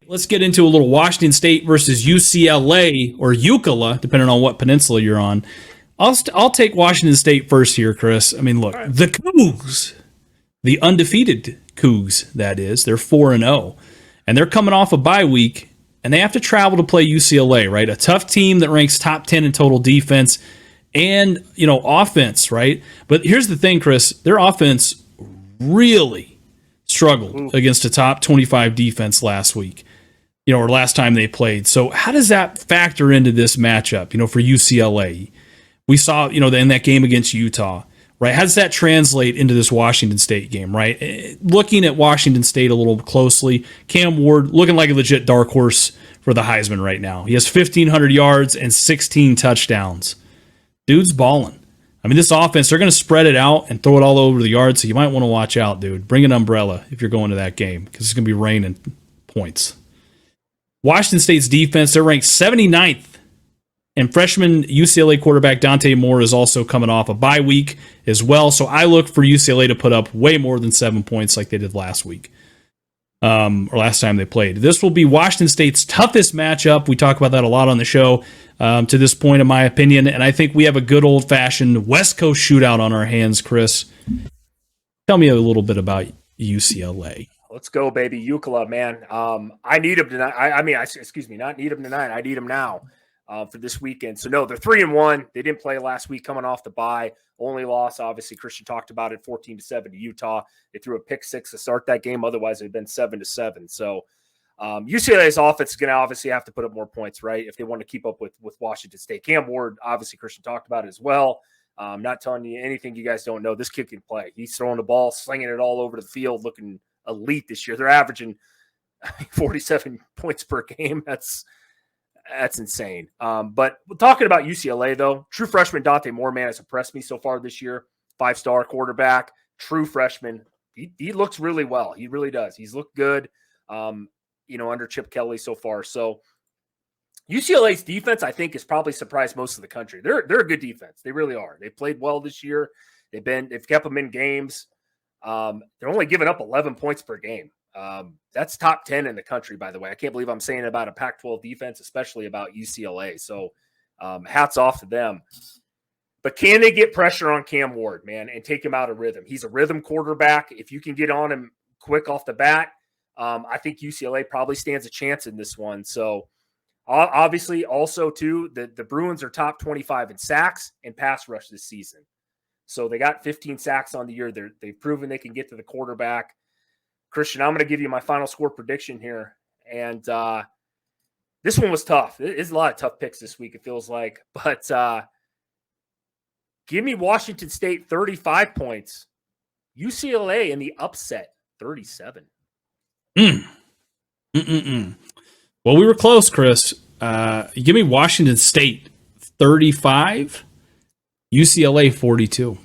Let's get into a little Washington State versus UCLA or Ucla, depending on what peninsula you're on. I'll take Washington State first here, Chris. I mean, look, right. The Cougs, the undefeated Cougs, that is, they're 4-0, and they're coming off a bye week, and they have to travel to play UCLA, right? A tough team that ranks top 10 in total defense and, offense, right? But here's the thing, Chris, their offense really struggled against a top 25 defense last week, or last time they played. So how does that factor into this matchup, for UCLA? We saw, in that game against Utah, right? How does that translate into this Washington State game, right? Looking at Washington State a little closely, Cam Ward looking like a legit dark horse for the Heisman right now. He has 1,500 yards and 16 touchdowns. Dude's balling. I mean, this offense, they're going to spread it out and throw it all over the yard, so you might want to watch out, dude. Bring an umbrella if you're going to that game because it's going to be raining points. Washington State's defense, they're ranked 79th. And freshman UCLA quarterback Dante Moore is also coming off a bye week as well. So I look for UCLA to put up way more than 7 points like they did last week, or last time they played. This will be Washington State's toughest matchup. We talk about that a lot on the show to this point, in my opinion. And I think we have a good old-fashioned West Coast shootout on our hands, Chris. Tell me a little bit about UCLA. Let's go, baby. Ucla, man. I need them tonight. Excuse me, not need them tonight. I need them now. For this weekend. So, no, they're 3-1. They didn't play last week coming off the bye. Only loss, obviously, Christian talked about it, 14-7 to Utah. They threw a pick six to start that game. Otherwise, it would have been 7-7. So, UCLA's offense is going to obviously have to put up more points, right, if they want to keep up with Washington State. Cam Ward, obviously, Christian talked about it as well. Not telling you anything you guys don't know. This kid can play. He's throwing the ball, slinging it all over the field, looking elite this year. They're averaging 47 points per game. That's insane. But talking about UCLA, though, true freshman Dante Moore, man, has impressed me so far this year. 5-star quarterback, true freshman. He looks really well. He really does. He's looked good, under Chip Kelly so far. So UCLA's defense, I think, has probably surprised most of the country. They're a good defense. They really are. They played well this year. They've kept them in games. They're only giving up 11 points per game. That's top 10 in the country, by the way. I can't believe I'm saying about a Pac-12 defense, especially about UCLA. So hats off to them. But can they get pressure on Cam Ward, man, and take him out of rhythm? He's a rhythm quarterback. If you can get on him quick off the bat, I think UCLA probably stands a chance in this one. So obviously also, too, the Bruins are top 25 in sacks and pass rush this season. So they got 15 sacks on the year. They've proven they can get to the quarterback. Christian, I'm going to give you my final score prediction here. And this one was tough. There's a lot of tough picks this week, it feels like. But give me Washington State 35 points. UCLA in the upset 37. Well, we were close, Chris. Give me Washington State 35, UCLA 42.